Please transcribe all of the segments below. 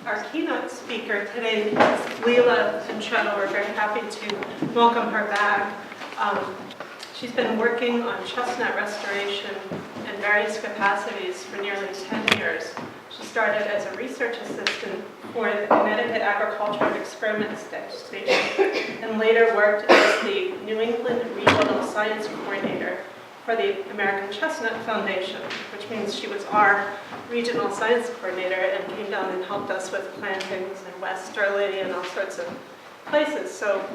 Our keynote speaker today is Leila Pinchot. We're very happy to welcome her back. She's been working on chestnut restoration in various capacities for nearly 10 years. She started as a research assistant for the Connecticut Agricultural Experiment Station and later worked as the New England Regional Science Coordinator for the American Chestnut Foundation, which means she was our regional science coordinator and came down and helped us with plantings in Westerly and all sorts of places. So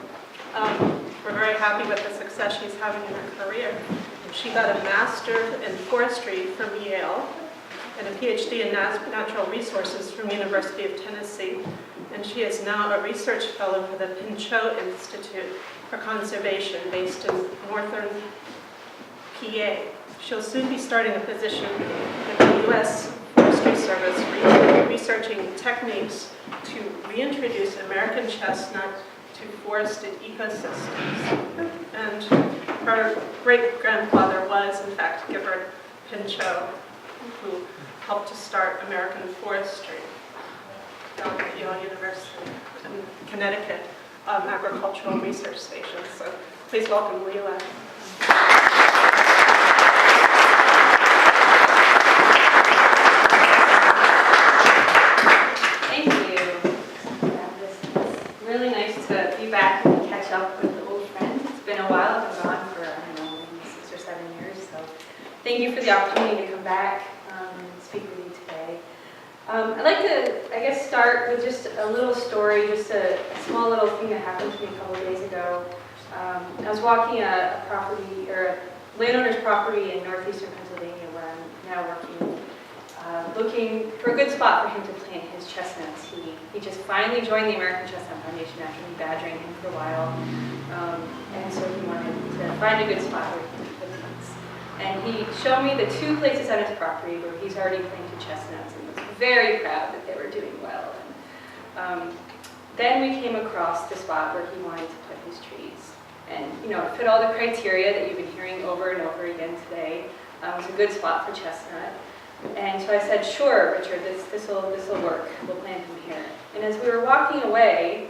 we're very happy with the success she's having in her career. She got a master's in forestry from Yale and a PhD in natural resources from University of Tennessee. And she is now a research fellow for the Pinchot Institute for Conservation based in northern PA. She'll soon be starting a position with the U.S. Forestry Service researching techniques to reintroduce American chestnut to forested ecosystems. And her great-grandfather was, in fact, Gifford Pinchot, who helped to start American forestry down at Yale University in Connecticut Agricultural Research Station. So please welcome Leila. Back and catch up with the old friends. It's been a while. I've been gone for, I don't know, maybe 6 or 7 years. So thank you for the opportunity to come back and speak with you today. I'd like to, I guess, start with just a little story, just a small little thing that happened to me a couple of days ago. I was walking a property, or a landowner's property in northeastern Pennsylvania where I'm now working, looking for a good spot for him to plant his chestnuts. He just finally joined the American Chestnut Foundation after me badgering him for a while, and so he wanted to find a good spot where he could put these. And he showed me the 2 places on his property where he's already planted chestnuts and was very proud that they were doing well. And, then we came across the spot where he wanted to put his trees. And it fit all the criteria that you've been hearing over and over again today. It was a good spot for chestnut. And so I said, sure, Richard, this will work. We'll plant them here. And as we were walking away,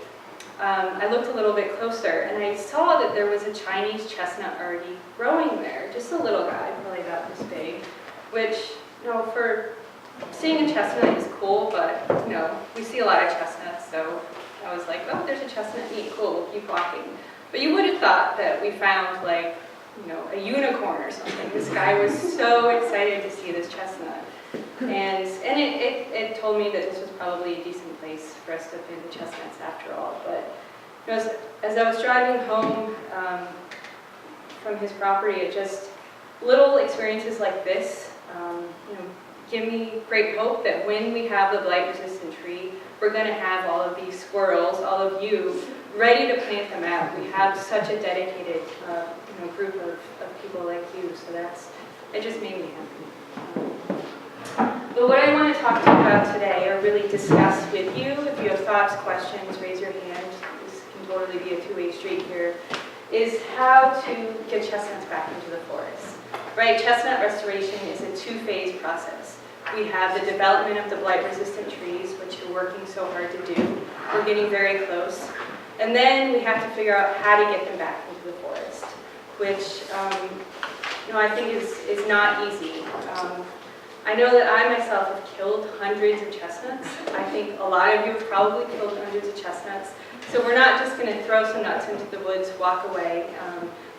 I looked a little bit closer, and I saw that there was a Chinese chestnut already growing there, just a little guy, probably about this big, which, for seeing a chestnut is cool, but, we see a lot of chestnuts, so I was like, oh, there's a chestnut, neat, cool, we'll keep walking. But you would have thought that we found, like, a unicorn or something. This guy was so excited to see this chestnut. And it told me that this was probably a decent place for us to plant the chestnuts after all. But as I was driving home from his property, it just, little experiences like this, give me great hope that when we have the blight-resistant tree, we're going to have all of these squirrels, all of you, ready to plant them out. We have such a dedicated group of people like you, so it just made me happy. But what I want to talk to you about today, or really discuss with you, if you have thoughts, questions, raise your hand. This can totally be a two-way street here, is how to get chestnuts back into the forest. Right, chestnut restoration is a 2-phase process. We have the development of the blight-resistant trees, which we're working so hard to do. We're getting very close. And then we have to figure out how to get them back into the forest, which I think is not easy. I know that I myself have killed hundreds of chestnuts. I think a lot of you have probably killed hundreds of chestnuts. So we're not just going to throw some nuts into the woods, walk away,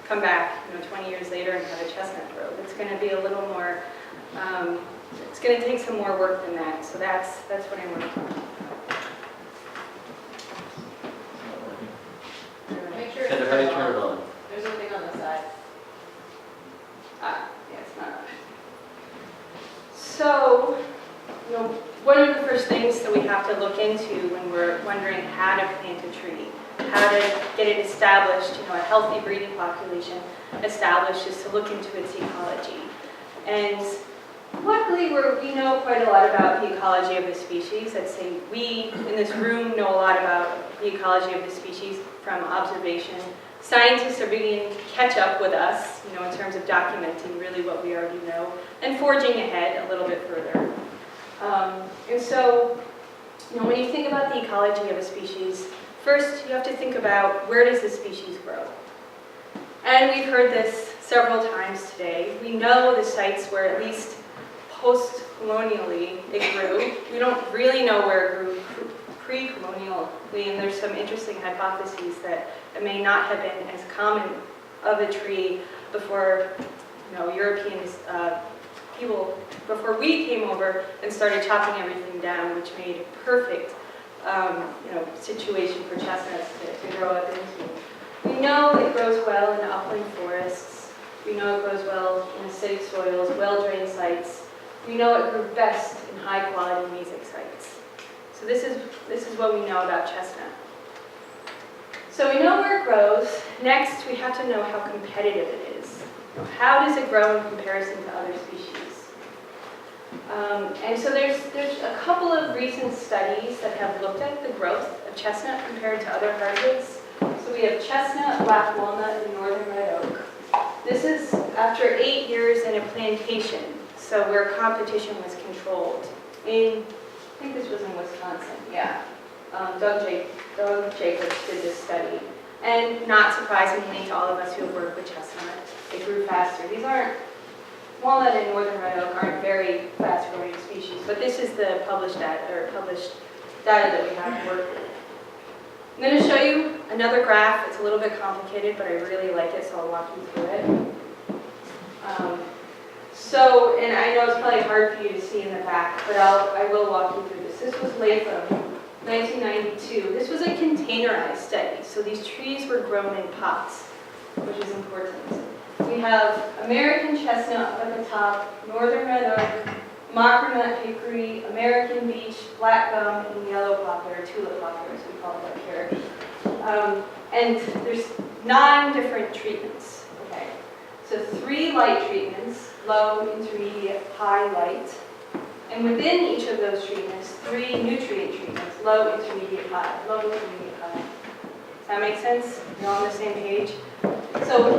come back 20 years later and have a chestnut grove. It's going to be a little more, it's going to take some more work than that. So that's what I want to talk about. Make sure it's How do you turn it on? There's a thing on the side. Yeah, it's not on. So, one of the first things that we have to look into when we're wondering how to plant a tree, how to get it established, a healthy breeding population established, is to look into its ecology. And luckily, we know quite a lot about the ecology of the species. I'd say we in this room know a lot about the ecology of the species from observation. Scientists are beginning to catch up with us, in terms of documenting really what we already know and forging ahead a little bit further. And so when you think about the ecology of a species, first you have to think about where does the species grow. And we've heard this several times today. We know the sites where at least post-colonially it grew. We don't really know where it grew pre-colonially, and there's some interesting hypotheses that it may not have been as common of a tree before, Europeans, people, before we came over and started chopping everything down, which made a perfect, situation for chestnuts to grow up into. We know it grows well in upland forests. We know it grows well in acidic soils, well-drained sites. We know it grew best in high-quality mesic sites. So this is what we know about chestnut. So we know where it grows. Next, we have to know how competitive it is. How does it grow in comparison to other species? And so there's a couple of recent studies that have looked at the growth of chestnut compared to other hardwoods. So we have chestnut, black walnut, and northern red oak. This is after 8 years in a plantation, so where competition was controlled. I think this was in Wisconsin, yeah. Doug Jacobs did this study. And not surprisingly to all of us who have worked with chestnut, it grew faster. These aren't, walnut and northern red oak aren't very fast-growing species, but this is the published data that we have to work with. I'm going to show you another graph. It's a little bit complicated, but I really like it, so I'll walk you through it. And I know it's probably hard for you to see in the back, but I will walk you through this. This was Leila, 1992. This was a containerized study, so these trees were grown in pots, which is important. We have American chestnut up at the top, northern red oak, mockernut hickory, American beech, black gum, and yellow poplar, tulip poplar, as we call it up here. And there's 9 different treatments. Okay, so 3 light treatments: low, intermediate, high, light. And within each of those treatments, 3 nutrient treatments: low, intermediate, high, low, intermediate, high. Does that make sense? You're all on the same page? So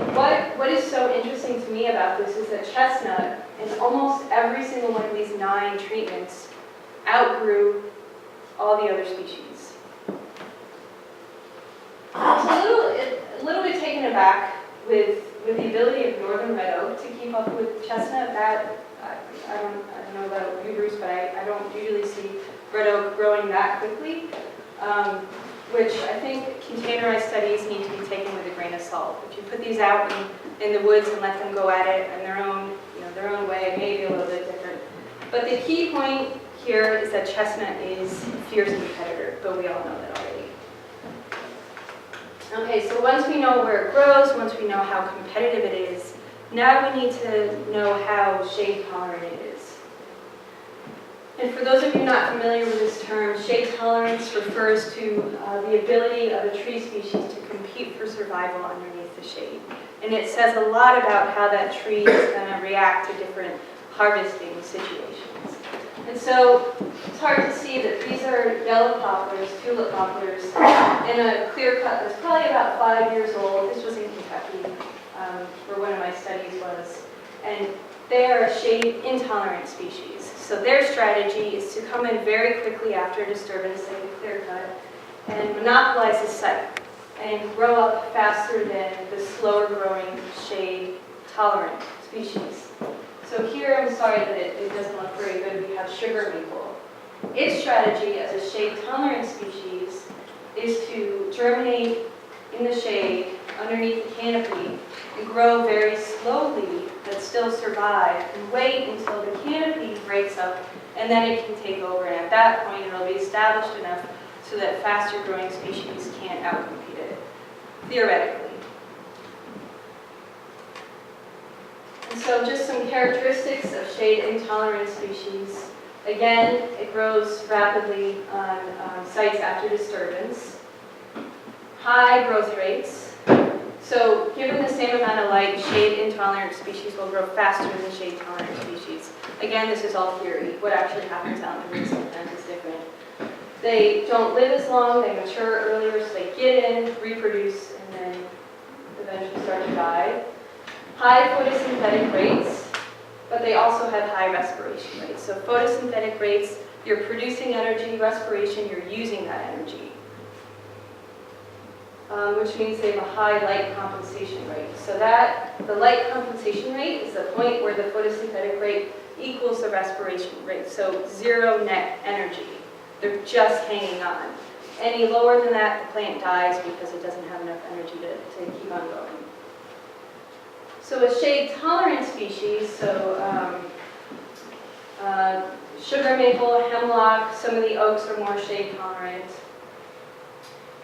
what is so interesting to me about this is that chestnut, in almost every single one of these 9 treatments, outgrew all the other species. I was a little bit taken aback with the ability of northern red oak to keep up with chestnut. I don't know about you, Bruce, but I don't usually see red oak growing that quickly. Which I think containerized studies need to be taken with a grain of salt. If you put these out in the woods and let them go at it in their own way, it may be a little bit different. But the key point here is that chestnut is a fierce competitor, but we all know that already. Okay, so once we know where it grows, once we know how competitive it is, now we need to know how shade tolerant it is. And for those of you not familiar with this term, shade tolerance refers to the ability of a tree species to compete for survival underneath the shade. And it says a lot about how that tree is going to react to different harvesting situations. And so it's hard to see that these are yellow poplars, tulip poplars, in a clear cut that's probably about 5 years old. This was in Kentucky, where one of my studies was. And they are a shade intolerant species. So their strategy is to come in very quickly after a disturbance, like a clear cut, and monopolize the site and grow up faster than the slower growing shade tolerant species. So here, I'm sorry that it doesn't look very good. We have sugar maple. Its strategy as a shade tolerant species is to germinate in the shade underneath the canopy and grow very slowly but still survive and wait until the canopy breaks up and then it can take over. And at that point, it'll be established enough so that faster growing species can't outcompete it, theoretically. And so just some characteristics of shade intolerant species. Again, it grows rapidly on sites after disturbance. High growth rates. So given the same amount of light, shade-intolerant species will grow faster than shade-tolerant species. Again, this is all theory. What actually happens out in the woods sometimes is different. They don't live as long, they mature earlier, so they get in, reproduce, and then eventually start to die. High photosynthetic rates, but they also have high respiration rates. So photosynthetic rates You're producing energy, respiration, you're using that energy. Which means they have a high light compensation rate. So the light compensation rate is the point where the photosynthetic rate equals the respiration rate. So zero net energy. They're just hanging on. Any lower than that, the plant dies because it doesn't have enough energy to keep on going. So a shade-tolerant species, so sugar maple, hemlock, some of the oaks are more shade-tolerant.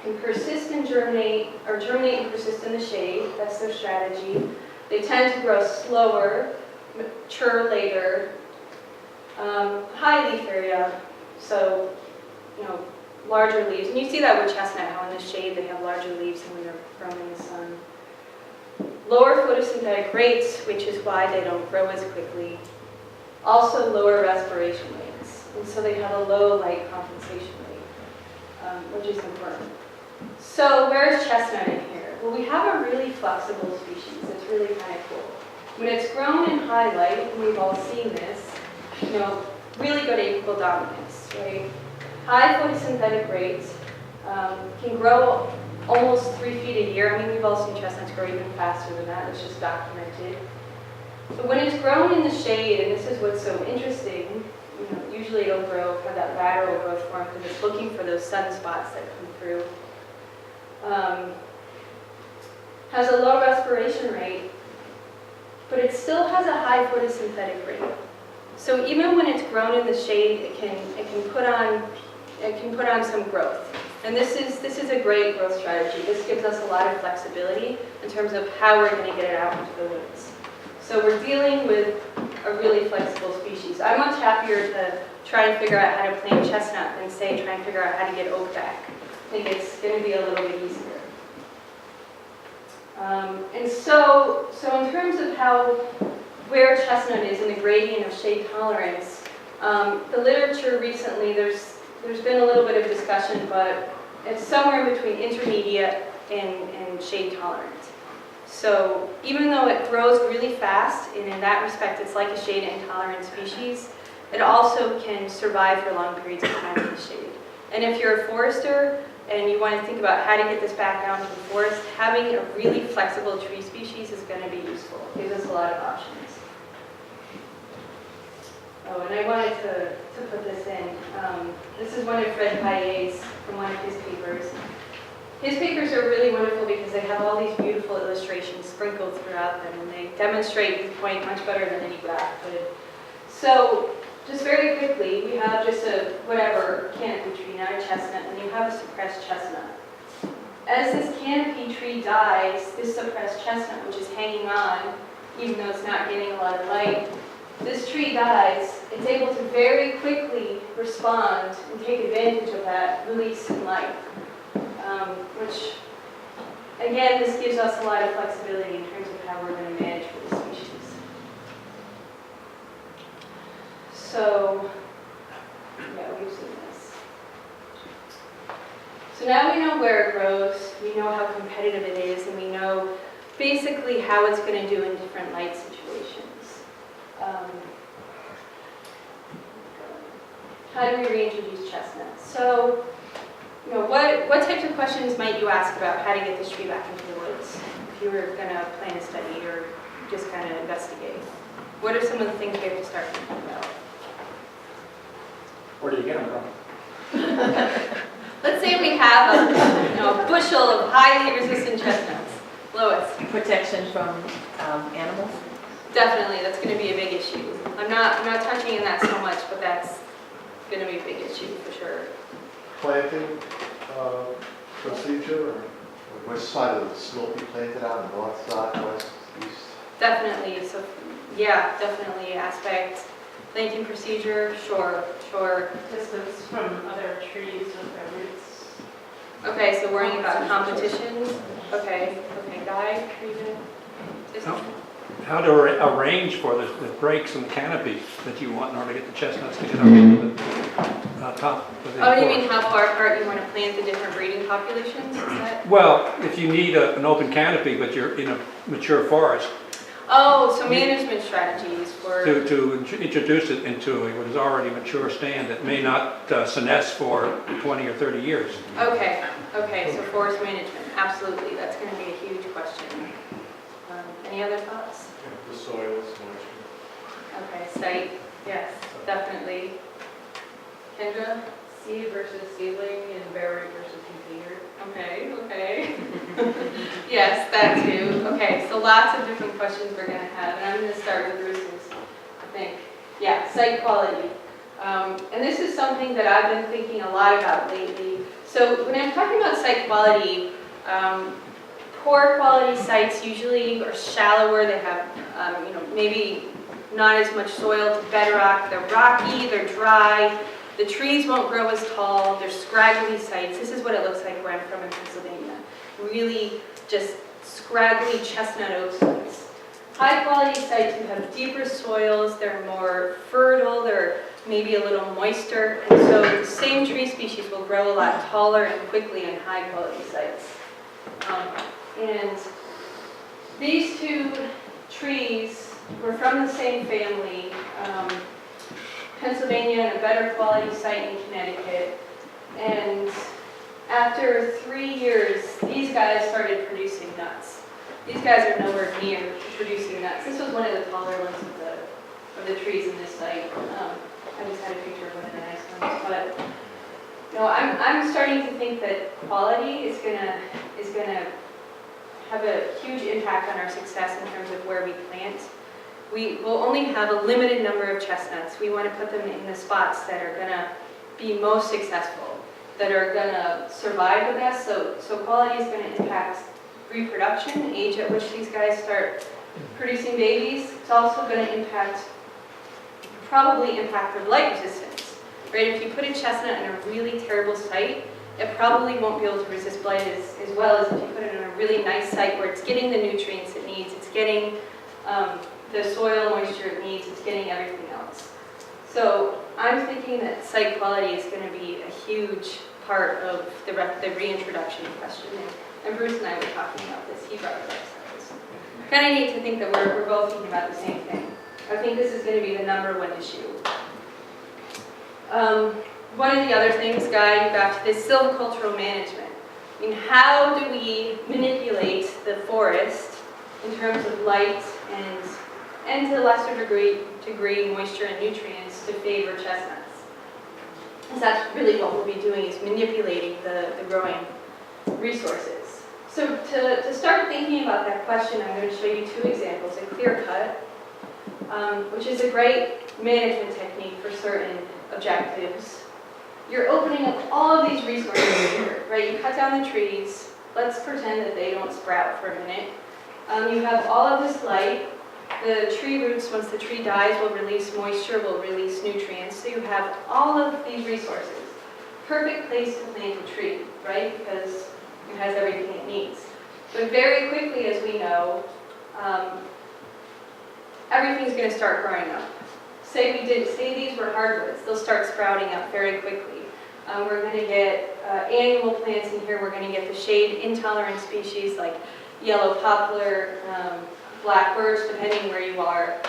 Can persist and germinate, or germinate and persist in the shade. That's their strategy. They tend to grow slower, mature later, high leaf area, so, larger leaves. And you see that with chestnut, how in the shade they have larger leaves than when they're growing in the sun. Lower photosynthetic rates, which is why they don't grow as quickly. Also lower respiration rates. And so they have a low light compensation rate, which is important. So where's chestnut in here? Well, we have a really flexible species. It's really kind of cool. When it's grown in high light, and we've all seen this, really good apical dominance, right? High photosynthetic rates, can grow almost 3 feet a year. I mean, we've all seen chestnuts grow even faster than that. It's just documented. But when it's grown in the shade, and this is what's so interesting, usually it'll have that lateral growth form because it's looking for those sunspots that come through. Has a low respiration rate, but it still has a high photosynthetic rate. So even when it's grown in the shade, it can put on some growth. And this is a great growth strategy. This gives us a lot of flexibility in terms of how we're going to get it out into the woods. So we're dealing with a really flexible species. I'm much happier to try and figure out how to plant chestnut than say try and figure out how to get oak back. I think it's going to be a little bit easier. And so in terms of where chestnut is in the gradient of shade tolerance, the literature recently, there's been a little bit of discussion, but it's somewhere between intermediate and shade tolerant. So even though it grows really fast, and in that respect it's like a shade intolerant species, it also can survive for long periods of time in the shade. And if you're a forester and you want to think about how to get this back out into the forest, having a really flexible tree species is going to be useful. It gives us a lot of options. Oh, and I wanted to put this in. This is one of Fred Paillet's from one of his papers. His papers are really wonderful because they have all these beautiful illustrations sprinkled throughout them, and they demonstrate his point much better than any graph could. So, just very quickly, we have just a canopy tree, not a chestnut, and you have a suppressed chestnut. As this canopy tree dies, this suppressed chestnut, which is hanging on, even though it's not getting a lot of light, this tree dies, it's able to very quickly respond and take advantage of that release in light. Which, again, this gives us a lot of flexibility in terms of how we're going to manage for the species. So, yeah, we've seen this. So now we know where it grows, we know how competitive it is, and we know basically how it's going to do in different light situations. How do we reintroduce chestnuts? So, what types of questions might you ask about how to get this tree back into the woods if you were going to plan a study or just kind of investigate? What are some of the things we have to start thinking about? Where do you get them from? Let's say we have a bushel of highly resistant chestnuts. Lois? Protection from animals? Definitely, that's going to be a big issue. I'm not touching on that so much, but that's going to be a big issue for sure. Planting procedure, or which side of the slope you planted on, north side, west, east? Definitely, so yeah, definitely aspect. Planting procedure, sure. Distance from other trees with their roots. Okay, so worrying about competitions. Okay, Guy, are you gonna? How to arrange for the breaks in the canopy that you want in order to get the chestnuts to get up into the top of the Oh, you forest. mean how far apart you want to plant the different breeding populations? Is that? Well, if you need an open canopy, but you're in a mature forest, Oh, so management strategies for, to introduce it into what is already mature stand that may not senesce for 20 or 30 years. okay, so forest management, absolutely, that's going to be a huge question. Any other thoughts? The soils, moisture. Okay, site, yes, definitely. Kendra? Seed versus seedling and berry versus container. Okay. Yes, that too. Okay, so lots of different questions we're going to have, and I'm going to start with Bruce's, I think. Yeah, site quality. And this is something that I've been thinking a lot about lately. So when I'm talking about site quality, poor quality sites usually are shallower. They have, maybe not as much soil to bedrock. They're rocky, they're dry. The trees won't grow as tall. They're scraggly sites. This is what it looks like where I'm from in Pennsylvania. Really just scraggly chestnut oak sites. High quality sites who have deeper soils, they're more fertile, they're maybe a little moister, and so the same tree species will grow a lot taller and quickly in high quality sites. And these two trees were from the same family. Pennsylvania and a better quality site in Connecticut. And after 3 years, these guys started producing nuts. These guys are nowhere near producing nuts. This was one of the taller ones of the trees in this site. I just had a picture of one of the nice ones. But no, I'm starting to think that quality is gonna have a huge impact on our success in terms of where we plant. We will only have a limited number of chestnuts. We want to put them in the spots that are going to be most successful, that are going to survive the best. So quality is going to impact reproduction, age at which these guys start producing babies. It's also going to probably impact their light resistance, right? If you put a chestnut in a really terrible site, it probably won't be able to resist blight as well as if you put it in a really nice site where it's getting the nutrients it needs, it's getting the soil moisture it needs, it's getting everything else. So I'm thinking that site quality is going to be a huge part of the reintroduction question. And Bruce and I were talking about this. He brought it up. So it's kind of neat to think that we're both thinking about the same thing. I think this is going to be the #1 issue. One of the other things, Guy, you got to this silvicultural management. I mean, how do we manipulate the forest in terms of light and to a lesser degree moisture and nutrients to favor chestnuts? Because that's really what we'll be doing, is manipulating the growing resources. So to start thinking about that question, I'm going to show you 2 examples. A clear cut, which is a great management technique for certain objectives. You're opening up all of these resources here, right? You cut down the trees. Let's pretend that they don't sprout for a minute. You have all of this light. The tree roots, once the tree dies, will release moisture, will release nutrients. So you have all of these resources. Perfect place to plant a tree, right? Because it has everything it needs. But very quickly, as we know, everything's going to start growing up. Say these were hardwoods, they'll start sprouting up very quickly. We're going to get annual plants in here. We're going to get the shade intolerant species like yellow poplar, black birch, depending where you are.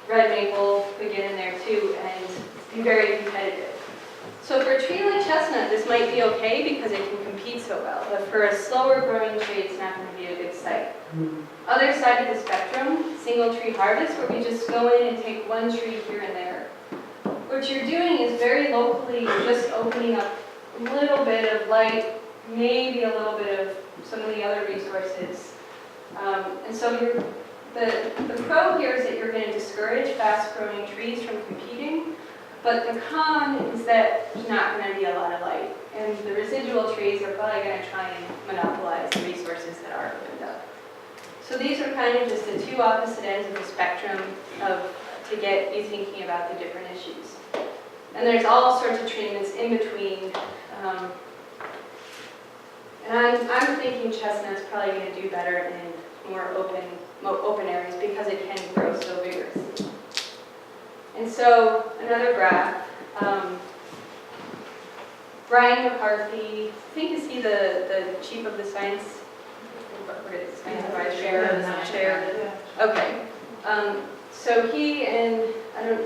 Red maple could get in there too and be very competitive. So for a tree like chestnut, this might be okay because it can compete so well. But for a slower growing tree, it's not going to be a good site. Other side of the spectrum, single tree harvest, where we just go in and take one tree here and there. What you're doing is very locally, you're just opening up a little bit of light, maybe a little bit of some of the other resources. And so the pro here is that you're going to discourage fast-growing trees from competing, but the con is that there's not going to be a lot of light. And the residual trees are probably going to try and monopolize the resources that are opened up. So these are kind of just the 2 opposite ends of the spectrum to get you thinking about the different issues. And there's all sorts of treatments in between. And I'm thinking chestnut's probably going to do better in more open areas because it can grow so vigorously. And so another graph. Brian McCarthy, I think is he the chief of the science? Chair. Yeah. Okay. So he and, I don't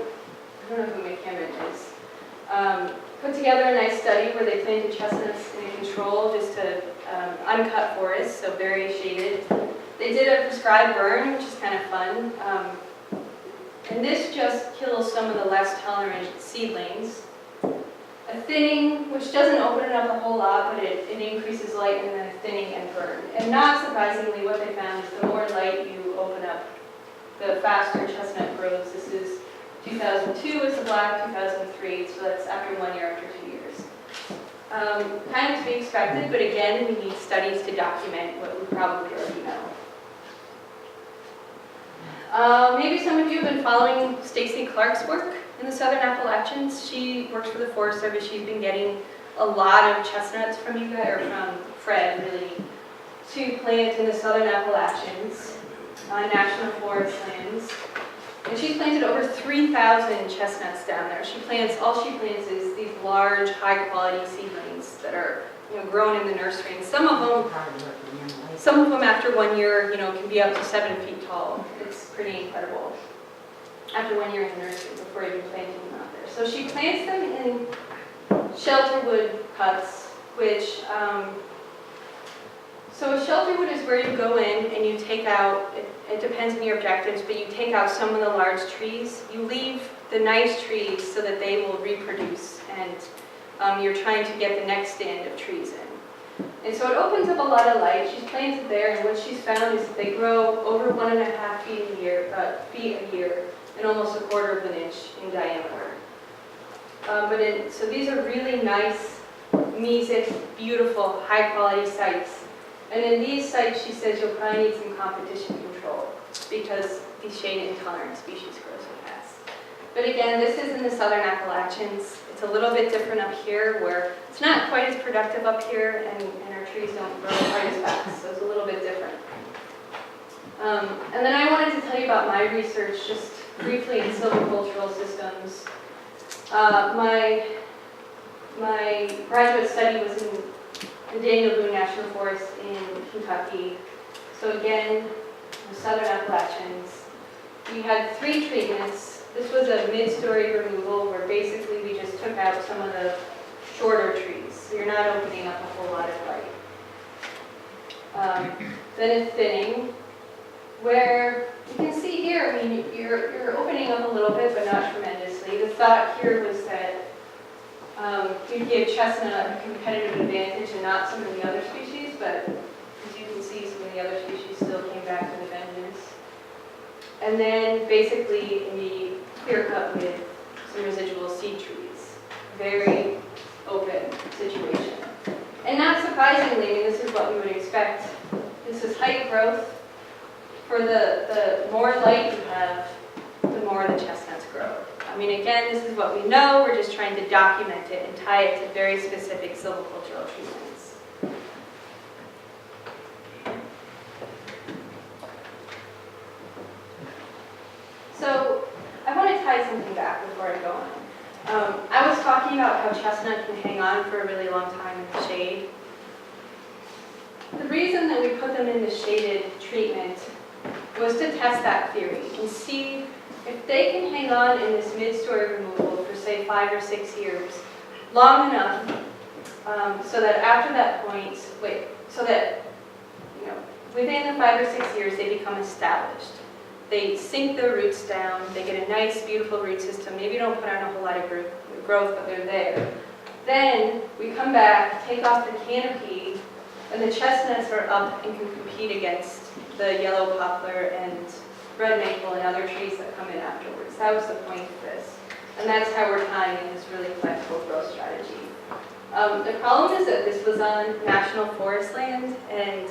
know who McCammon is, put together a nice study where they planted chestnuts in a control, just a uncut forest, so very shaded. They did a prescribed burn, which is kind of fun. And this just kills some of the less tolerant seedlings. A thinning, which doesn't open it up a whole lot, but it increases light, and then a thinning and burn. And not surprisingly, what they found is the more light you open up, the faster chestnut grows. This is 2002 is the black, 2003, so that's after 1 year, after 2 years. Kind of to be expected, but again, we need studies to document what we probably already know. Maybe some of you have been following Stacy Clark's work in the Southern Appalachians. She works for the Forest Service. She's been getting a lot of chestnuts from you guys, or from Fred, really, to plant in the Southern Appalachians on national forest lands. And she's planted over 3,000 chestnuts down there. All she plants is these large, high-quality seedlings that are, grown in the nursery. And some of them after 1 year, can be up to 7 feet tall. It's pretty incredible. After 1 year in the nursery, before even planting them out there. So she plants them in shelter wood cuts, which, so a shelter wood is where you go in and you take out, it depends on your objectives, but you take out some of the large trees. You leave the nice trees so that they will reproduce, and you're trying to get the next stand of trees in. And so it opens up a lot of light. She's planted there, and what she's found is that they grow over 1.5 feet a year, and almost 1/4 of an inch in diameter. So these are really nice, mesic, beautiful, high-quality sites. And in these sites, she says you'll probably need some competition control because these shade-intolerant species grow so fast. But again, this is in the Southern Appalachians. It's a little bit different up here, where it's not quite as productive up here, and our trees don't grow quite as fast, so it's a little bit different. And then I wanted to tell you about my research just briefly in silvicultural systems. My graduate study was in the Daniel Boone National Forest in Kentucky. So again, the Southern Appalachians. We had 3 treatments. This was a mid-story removal where basically we just took out some of the shorter trees. So you're not opening up a whole lot of light. Then a thinning, where you can see here, I mean, you're opening up a little bit, but not tremendously. The thought here was that you'd give chestnut a competitive advantage and not some of the other species, but as you can see, some of the other species still came back to the vengeance. And then basically we clear cut with some residual seed trees. Very open situation. And not surprisingly, I mean, this is what we would expect. This is height growth. For the more light you have, the more the chestnuts grow. I mean, again, this is what we know. We're just trying to document it and tie it to very specific silvicultural treatments. So I want to tie something back before I go on. I was talking about how chestnut can hang on for a really long time in the shade. The reason that we put them in the shaded treatment was to test that theory and see if they can hang on in this mid-story removal for, say, 5 or 6 years, long enough so that after that point, within the 5 or 6 years, they become established. They sink their roots down, they get a nice, beautiful root system, maybe don't put on a whole lot of growth, but they're there. Then we come back, take off the canopy, and the chestnuts are up and can compete against the yellow poplar and red maple and other trees that come in afterwards. That was the point of this. And that's how we're tying in this really flexible growth strategy. The problem is that this was on national forest land, and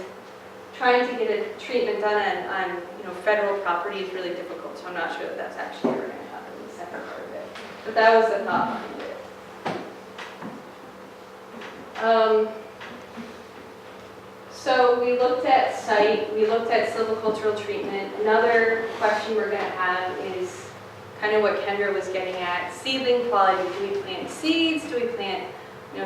trying to get a treatment done on federal property is really difficult, so I'm not sure that that's actually ever going to happen in the second part of it. But that was the thought behind it. So we looked at site, we looked at silvicultural treatment. Another question we're going to have is kind of what Kendra was getting at, seedling quality. Do we plant seeds? Do we plant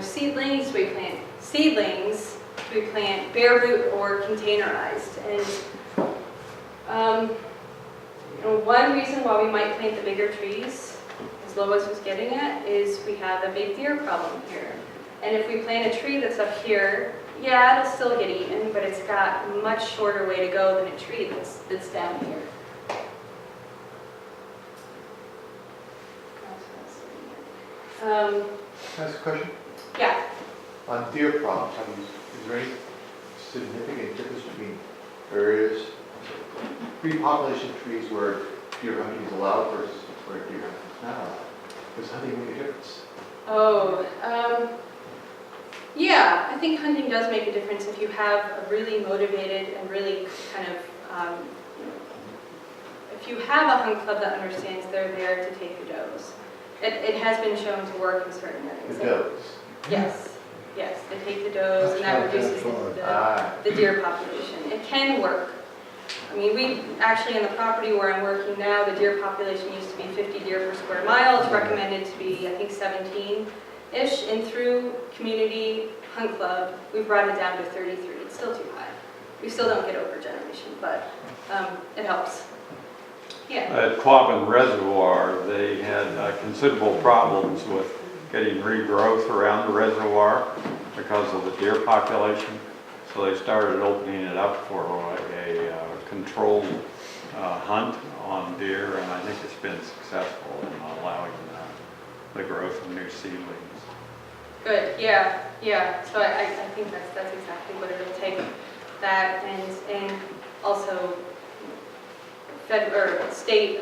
seedlings? Do we plant seedlings? Do we plant bare root or containerized? And And one reason why we might plant the bigger trees, as Lois was getting at, is we have a big deer problem here. And if we plant a tree that's up here, yeah, it'll still get eaten, but it's got a much shorter way to go than a tree that's down here. Can I ask a question? Yeah, On deer problems, is there any significant difference between areas, repopulation trees where deer hunting is allowed versus where deer hunting is not allowed? Does hunting make a difference? oh, yeah, I think hunting does make a difference if you have a really motivated and really kind of, if you have a hunt club that understands they're there to take the does. It has been shown to work in certain areas. It does. Yes, yes, they take the does and that reduces the deer population. It can work. I mean, we actually, in the property where I'm working now, the deer population used to be 50 deer per square mile. It's recommended to be, I think, 17-ish. And through Community Hunt Club, we've brought it down to 33. It's still too high. We still don't get over generation, but it helps. Yeah. At Quabbin Reservoir, they had considerable problems with getting regrowth around the reservoir because of the deer population. So they started opening it up for a controlled hunt on deer, and I think it's been successful in allowing the growth of new seedlings. Good, yeah, yeah. So I think that's exactly what it'll take. That and also federal or state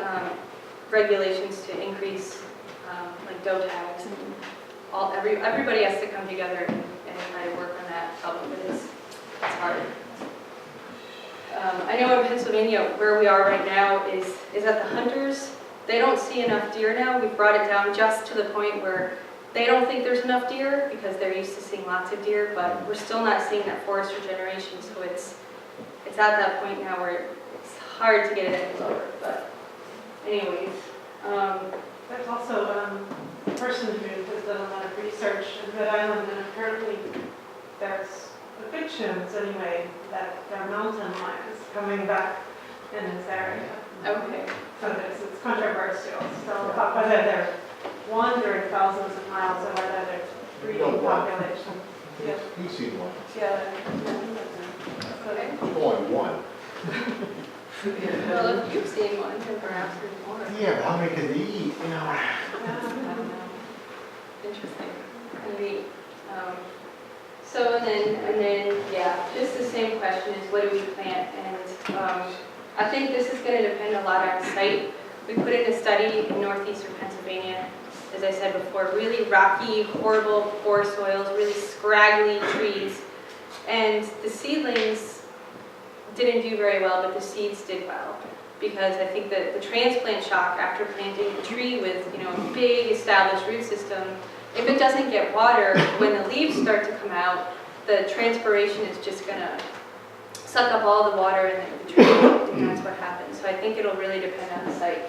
regulations to increase like doe tags and everybody has to come together and try to work on that problem. But it's hard. I know in Pennsylvania where we are right now is at the hunters. They don't see enough deer now. We've brought it down just to the point where they don't think there's enough deer because they're used to seeing lots of deer, but we're still not seeing that forest regeneration. So it's at that point now where it's hard to get it any lower. But anyways, There's also a person who has done a lot of research in Rhode Island, and apparently there's predictions anyway that there are mountain lions coming back in this area. okay. So it's controversial still about whether they're wandering thousands of miles or whether they're breeding population. Yeah. You've seen one. Yeah. Okay. Only one. Well, if you've seen one, then perhaps there's more. Yeah, but how many can they eat? You know. I don't know. Interesting. And neat. So and then yeah, just the same question is what do we plant? And I think this is going to depend a lot on site. We put in a study in northeastern Pennsylvania, as I said before, really rocky, horrible, poor soils, really scraggly trees, and the seedlings didn't do very well, but the seeds did well. Because I think that the transplant shock after planting a tree with, a big established root system, if it doesn't get water, when the leaves start to come out, the transpiration is just going to suck up all the water in the tree, and that's what happens. So I think it'll really depend on the site,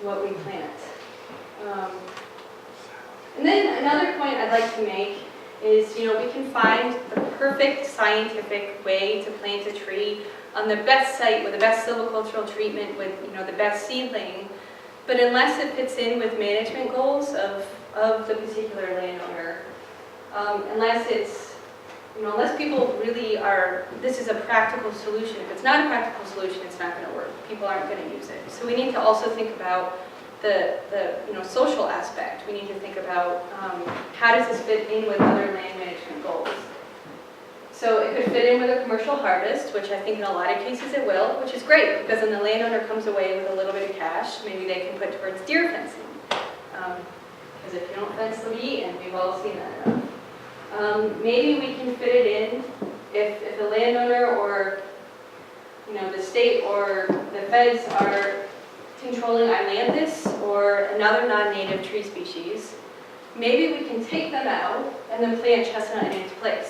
what we plant. And then another point I'd like to make is, we can find the perfect scientific way to plant a tree on the best site with the best silvicultural treatment with, the best seedling. But unless it fits in with management goals of the particular landowner, unless it's, unless people really are, this is a practical solution. If it's not a practical solution, it's not going to work. People aren't going to use it. So we need to also think about the social aspect. We need to think about how does this fit in with other land management goals. So it could fit in with a commercial harvest, which I think in a lot of cases it will, which is great because then the landowner comes away with a little bit of cash. Maybe they can put towards deer fencing. Because if you don't fence, they'll be eaten. We've all seen that enough. Maybe we can fit it in if the landowner or the state or the feds are controlling Islanthus or another non-native tree species. Maybe we can take them out and then plant chestnut in its place.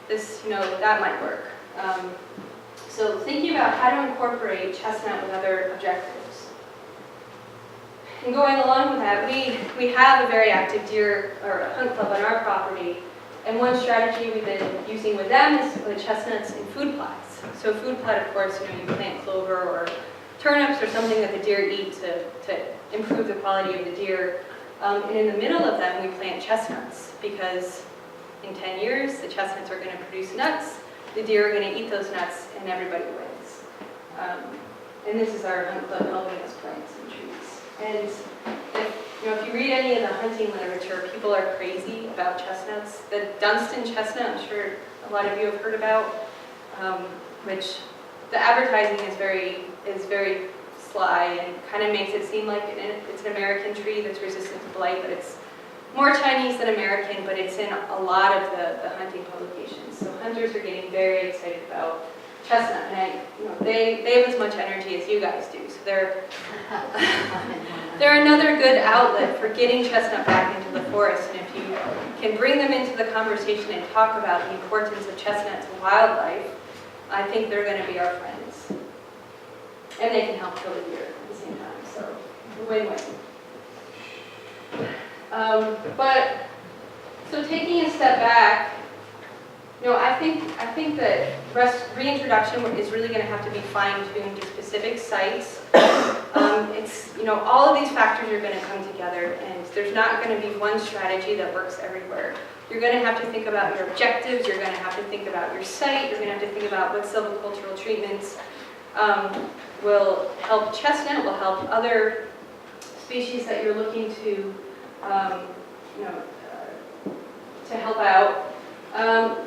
This, that might work. So thinking about how to incorporate chestnut with other objectives. And going along with that, we have a very active deer or hunt club on our property. And one strategy we've been using with them is to put chestnuts in food plots. So food plot, of course, you plant clover or turnips or something that the deer eat to improve the quality of the deer. And in the middle of them, we plant chestnuts because in 10 years, the chestnuts are going to produce nuts, the deer are going to eat those nuts, and everybody wins. And this is our hunt club helping us plant some trees. And if you read any of the hunting literature, people are crazy about chestnuts. The Dunstan chestnut, I'm sure a lot of you have heard about, which the advertising is very sly and kind of makes it seem like it's an American tree that's resistant to blight, but it's more Chinese than American, but it's in a lot of the hunting publications. So hunters are getting very excited about chestnut, and they have as much energy as you guys do. So they're another good outlet for getting chestnut back into the forest. And if you can bring them into the conversation and talk about the importance of chestnut to wildlife, I think they're going to be our friends. And they can help kill the deer at the same time. So win-win. So taking a step back, I think that reintroduction is really going to have to be fine-tuned to specific sites. All of these factors are going to come together, and there's not going to be one strategy that works everywhere. You're going to have to think about your objectives. You're going to have to think about your site. You're going to have to think about what silvicultural treatments will help chestnut, will help other species that you're looking to help out.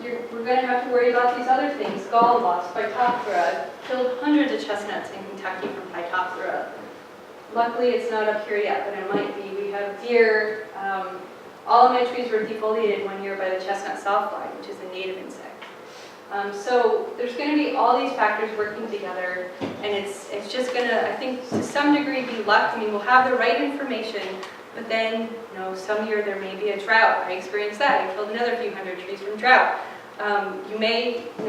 We're going to have to worry about these other things. Gall moths, Phytophthora, killed hundreds of chestnuts in Kentucky from Phytophthora. Luckily, it's not up here yet, but it might be. We have deer. All of my trees were defoliated one year by the chestnut sawfly, which is a native insect. So there's going to be all these factors working together, and it's just going to, I think, to some degree be luck. I mean, we'll have the right information, but then, some year there may be a drought. I experienced that. I killed another few hundred trees from drought. You may, I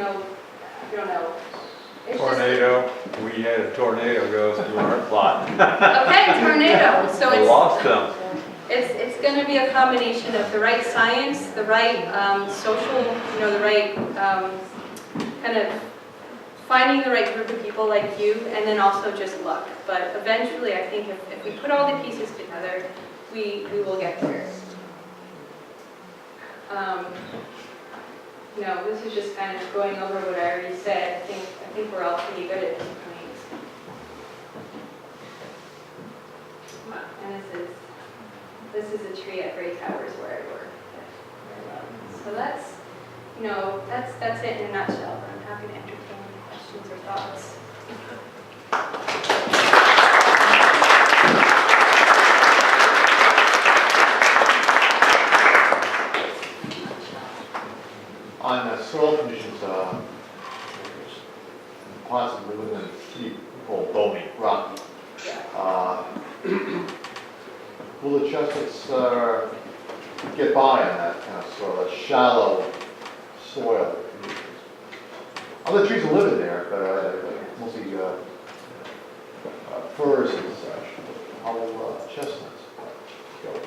don't know. It's Tornado, we had a tornado go through our plot. Okay, tornado. So We lost them. it's going to be a combination of the right science, the right social, the right kind of finding the right group of people like you, and then also just luck. But eventually, I think if we put all the pieces together, we will get there. This is just kind of going over what I already said. I think we're all pretty good at this point. And this is a tree at Great Towers where I work. So that's it in a nutshell. But I'm happy to entertain any questions or thoughts. On soil conditions, possibly within a steep, called bony, rocky. Will the chestnuts get by on that kind of sort of shallow soil conditions? Other trees will live in there, but mostly firs and such. How will chestnuts go by?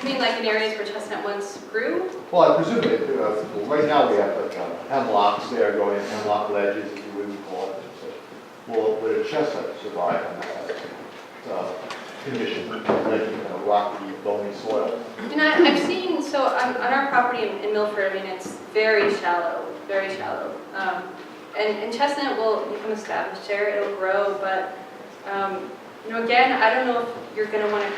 You mean like in areas where chestnut once grew? Well, I presume they do. Right now we have like hemlocks there going in hemlock ledges, if you would call it. So, would a chestnut survive on that condition, like rocky, bony soil? And I've seen, so on our property in Milford, it's very shallow, very shallow. And chestnut will become established there, it'll grow, but again, I don't know if you're going to want to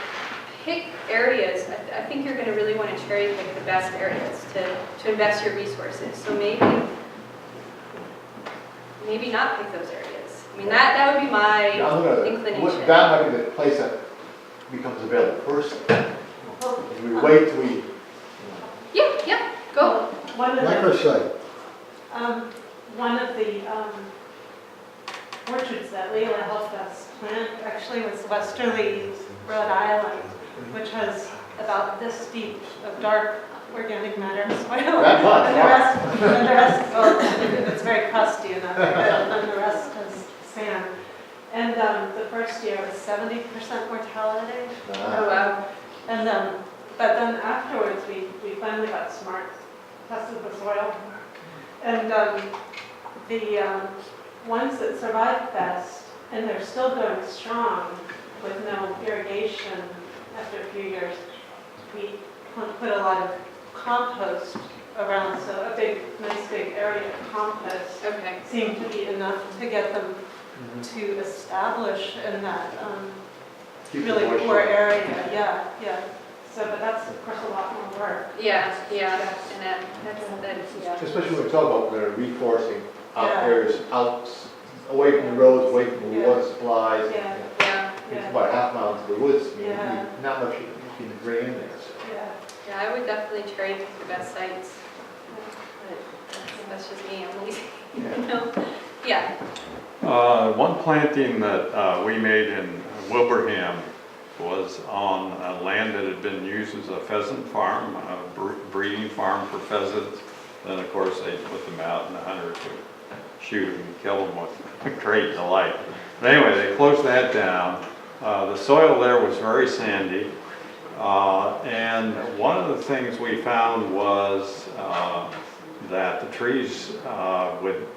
pick areas. I think you're going to really want to cherry pick the best areas to invest your resources. So maybe not pick those areas. I mean, that would be my inclination. That might be the place that becomes available first. We wait till we... Yeah, go. One of the orchards that Leila helped us plant actually was Westerly, Rhode Island, which has about this deep of dark organic matter soil. That much? And the rest, well, it's very crusty enough, and the rest is sand. And the first year was 70% mortality. Oh, wow. And but then afterwards, we finally got smart, tested the soil, and ones that survive best, and they're still going strong with no irrigation after a few years, we put a lot of compost around, so a nice big area of compost Okay. seemed to be enough to get them to establish in that Keep the really moisture. poor area. Yeah. So, but that's of course a lot more work. Yeah, and that's, yeah. Especially when we talk about reforesting out Yeah. areas, out, away from the roads, away from the Yeah. water supplies. Yeah. It's Yeah. about half mile to the woods, I mean, Yeah. not much you can bring in there. So. Yeah. Yeah, I would definitely cherry pick the best sites. But that's just me, I'm lazy. You know? Yeah. One planting that we made in Wilbraham was on land that had been used as a pheasant farm, a breeding farm for pheasants. Then, of course, they put them out and the hunters would shoot them and kill them with great delight. But anyway, they closed that down. The soil there was very sandy. And one of the things we found was that the trees would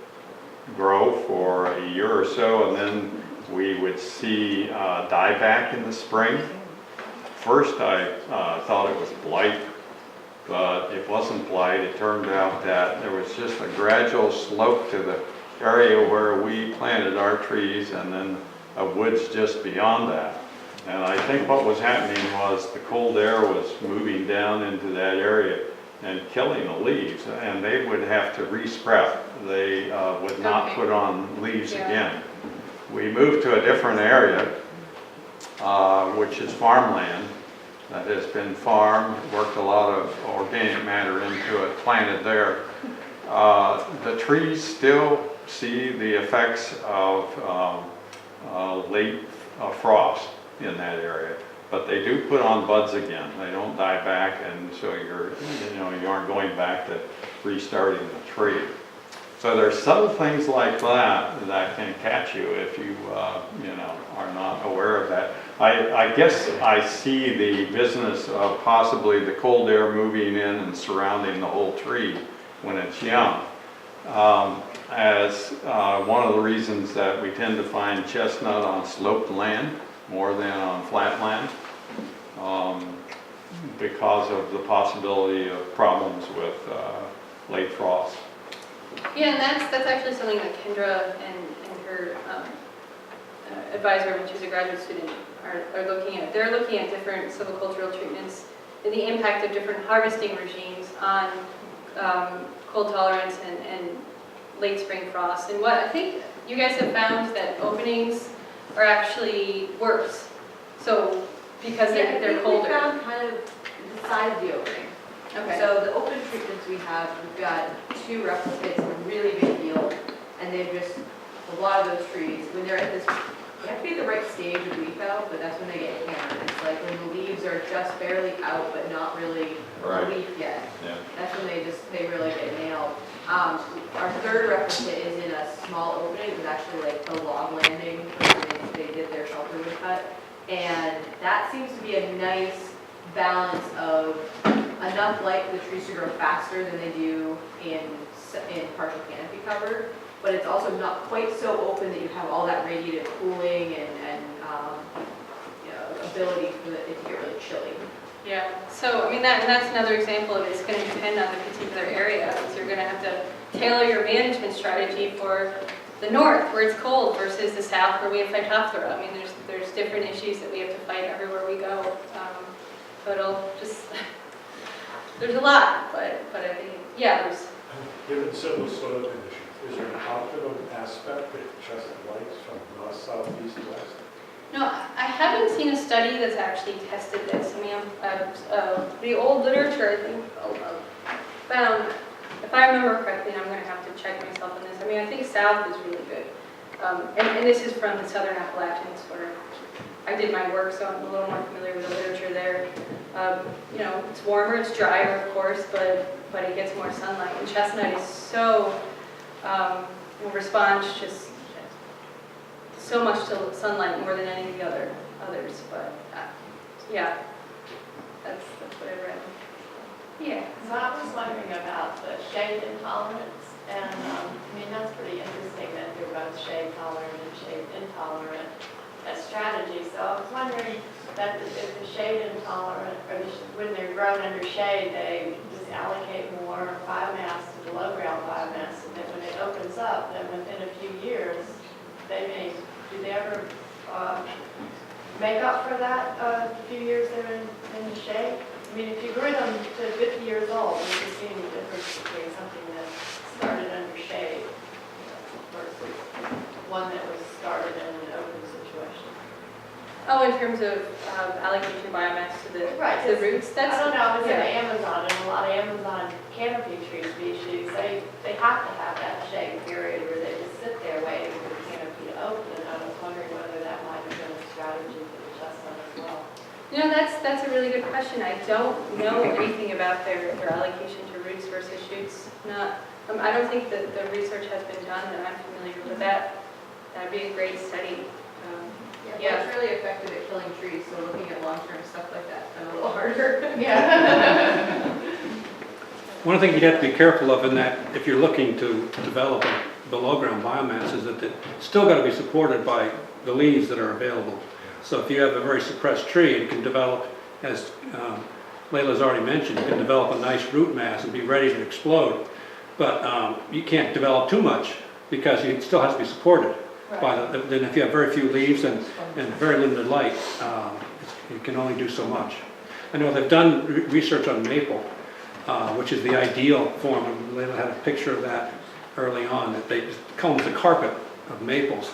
grow for a year or so, and then we would see dieback in the spring. First, I thought it was blight, but it wasn't blight. It turned out that there was just a gradual slope to the area where we planted our trees, and then a woods just beyond that. And I think what was happening was the cold air was moving down into that area and killing the leaves, and they would have to resprout. They would not Okay. put on leaves Yeah. again. We moved to a different area, which is farmland that has been farmed, worked a lot of organic matter into it, planted there. The trees still see the effects of late frost in that area, but they do put on buds again. They don't die back, and so you aren't going back to restarting the tree. So there's subtle things like that that can catch you if you are not aware of that. I guess I see the business of possibly the cold air moving in and surrounding the whole tree when it's young as one of the reasons that we tend to find chestnut on sloped land more than on flat land because of the possibility of problems with late frost. Yeah, and that's actually something that Kendra and her advisor, when she was a graduate student, are looking at. They're looking at different silvicultural treatments and the impact of different harvesting regimes on cold tolerance and late spring frost. And what I think you guys have found that openings are actually worse. So because they're colder. We found kind of the size of the opening. Okay. So the open treatments we have, we've got 2 replicates in a really big field, and they've just, a lot of those trees, when they're at this, they have to be at the right stage of leaf out, but that's when they get hammered. It's like when the leaves are just barely out, but not really Right. leaf yet. Yeah. That's when they really get nailed. Our 3rd replicate is in a small opening. It was actually like the log landing where they did their shelter wood cut. And that seems to be a nice balance of enough light for the trees to grow faster than they do in partial canopy cover, but it's also not quite so open that you have all that radiative cooling and ability for it to get really chilly. Yeah, so I mean that's another example of it's going to depend on the particular area. So you're going to have to tailor your management strategy for the north where it's cold versus the south where we have Phytophthora. I mean there's different issues that we have to fight everywhere we go. So it'll just there's a lot, but I think there's. Given simple soil conditions, is there an optimum aspect that Chestnut likes from north, south, east, west? No, I haven't seen a study that's actually tested this. I mean, the old literature, I think, found, if I remember correctly, and I'm going to have to check myself on this, I mean, I think south is really good. And this is from the Southern Appalachians where I did my work, so I'm a little more familiar with the literature there. It's warmer, it's drier, of course, but it gets more sunlight. And chestnut is so, responds just so much to sunlight more than any of the others. But yeah, that's what I read. Yeah. So I was wondering about the shade intolerance, and that's pretty interesting that they're both intolerant strategy. So I was wondering that if the shade intolerant, or when they're grown under shade, they just allocate more biomass to below ground biomass, and then when it opens up, then within a few years, do they ever make up for that a few years they're in the shade? I mean, if you grew them to 50 years old, would you see any difference between something that started under shade versus one that was started in an open situation? Oh, in terms of allocation biomass to the roots? I don't know, I was in yeah. Amazon, and a lot of Amazon canopy tree species, they have to have that shade period where they just sit there waiting for the canopy to open. And I was wondering whether that might have been a strategy for the chestnut as well. You know, that's a really good question. I don't know anything about their allocation to roots versus shoots. I don't think that the research has been done that I'm familiar with that. That'd be a great study. Yeah, it's really effective at killing trees, so looking at long-term stuff like that's been a little harder. Yeah. One thing you'd have to be careful of in that, if you're looking to develop a below-ground biomass, is that it's still got to be supported by the leaves that are available. So if you have a very suppressed tree, it can develop, as Leila's already mentioned, you can develop a nice root mass and be ready to explode. But you can't develop too much because it still has to be supported. Then if you have very few leaves and very limited light, you can only do so much. I know they've done research on maple, which is the ideal form. And Leila had a picture of that early on, that they just comb the carpet of maples.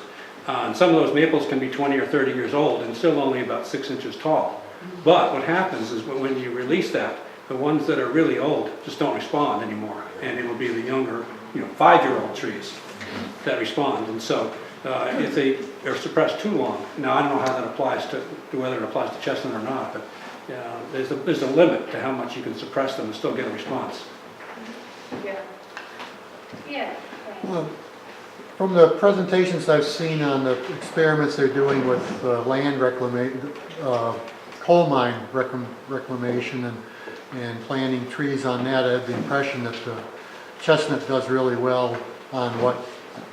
And some of those maples can be 20 or 30 years old and still only about 6 inches tall. But what happens is when you release that, the ones that are really old just don't respond anymore. And it will be the younger, 5-year-old trees that respond. And so if they are suppressed too long, now I don't know how that applies to whether it applies to chestnut or not, but there's a limit to how much you can suppress them and still get a response. Yeah. Well, from the presentations I've seen on the experiments they're doing with land reclamation, coal mine reclamation and planting trees on that, I have the impression that the chestnut does really well on what,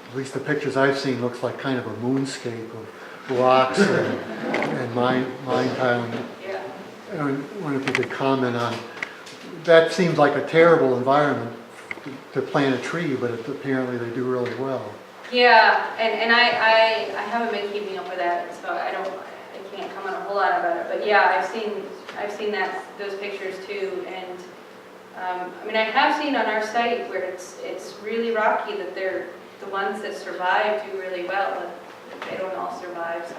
at least the pictures I've seen, looks like kind of a moonscape of rocks and mine tiling. Yeah. I wonder if you could comment on, that seems like a terrible environment to plant a tree, but apparently they do really well. Yeah, and I haven't been keeping up with that, so I can't comment a whole lot about it. But yeah, I've seen those pictures too, and I mean I have seen on our site where it's really rocky that the ones that survive do really well, but they don't all survive. So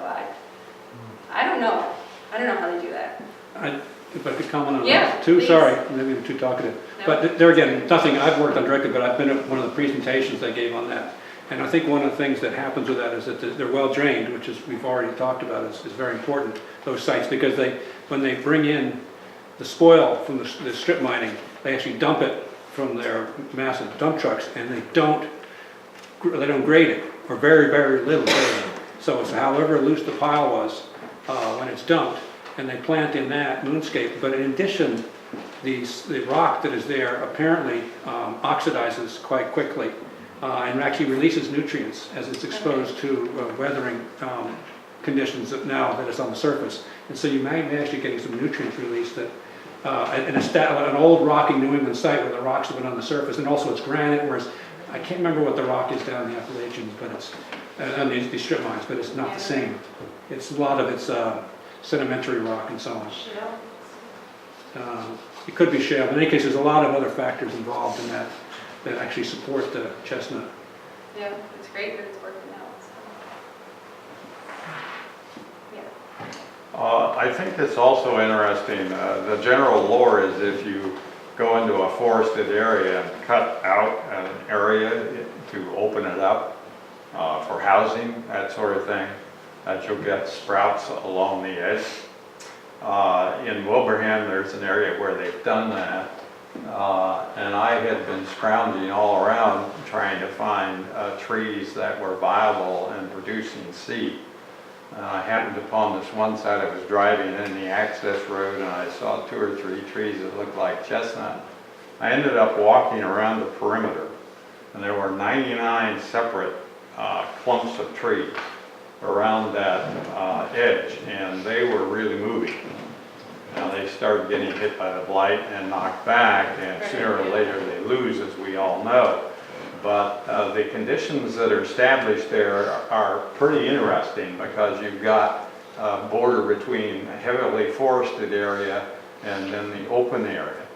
I don't know. I don't know how they do that. If I could comment on Yeah, that too, please. sorry, maybe I'm too talkative. No. But there again, nothing I've worked on directly, but I've been at one of the presentations they gave on that. And I think one of the things that happens with that is that they're well drained, which is we've already talked about is very important, those sites, because when they bring in the spoil from the strip mining, they actually dump it from their massive dump trucks, and they don't grade it, or very, very little grading. So it's however loose the pile was when it's dumped, and they plant in that moonscape. But in addition, the rock that is there apparently oxidizes quite quickly and actually releases nutrients as it's exposed to weathering conditions now that it's on the surface. And so you may actually getting some nutrients released that an old rocky New England site where the rocks have been on the surface, and also it's granite, whereas I can't remember what the rock is down in the Appalachians, but it's on these strip mines, but it's not the same. It's a lot of it's sedimentary rock and so on. It could be shale. In any case, there's a lot of other factors involved in that actually support the chestnut. Yeah, it's great that it's working out. So. Yeah. I think it's also interesting, the general lore is if you go into a forested area and cut out an area to open it up for housing, that sort of thing, that you'll get sprouts along the edge. In Wilbraham, there's an area where they've done that, and I had been scrounging all around trying to find trees that were viable and producing seed. I happened upon this one site. I was driving in the access road and I saw 2 or 3 trees that looked like chestnut. I ended up walking around the perimeter, and there were 99 separate clumps of trees. around that edge, and they were really moving. Now, they started getting hit by the blight and knocked back, and sooner or later they lose, as we all know. But the conditions that are established there are pretty interesting, because you've got a border between a heavily forested area and then the open area.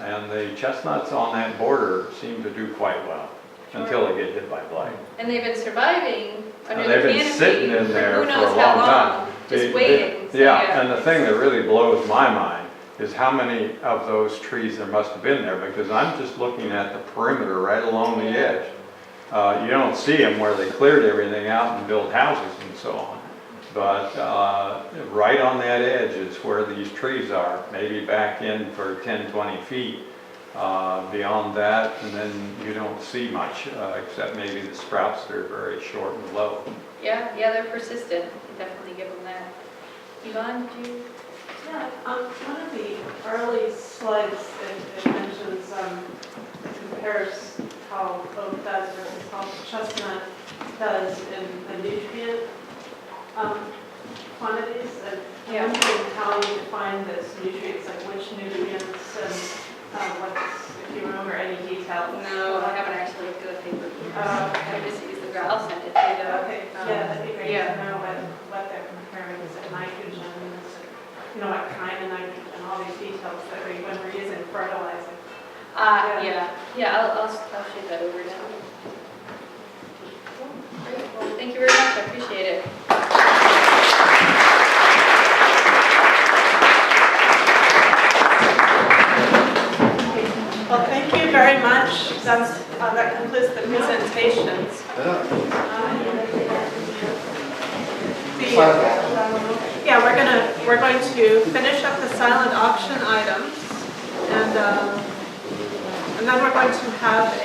And the chestnuts on that border seem to do quite well until they get hit by blight. And they've been surviving under the They've canopy been sitting in there who for knows a how long long, time. just waiting. So, Yeah, and the thing that really blows my mind is how many of those trees there must have been there, because I'm just looking at the perimeter right along the edge. You don't see them where they cleared everything out and built houses and so on. But right on that edge is where these trees are, maybe back in for 10, 20 feet. Beyond that, and then you don't see much, except maybe the sprouts that are very short and low. yeah, they're persistent. Definitely give them that. Yvonne, did you? Yeah, one of the early slides, it mentions, compares how oak does versus how chestnut does in the nutrient quantities. And I'm wondering how you define this nutrients, like which nutrients and what's, if you remember any details. No, I haven't actually looked at the paper. Okay. I just used the graph. I'll send it to you though. Okay, yeah, that'd be great yeah. to know what they're comparing. Is it nitrogen? Is it, you know, what kind of nitrogen? All these details that when we're using fertilizer. I'll shoot that over now. Great, well, thank you very much, I appreciate it. Well, thank you very much. That concludes the presentations. Yeah, we're going to finish up the silent auction items, and then we're going to have a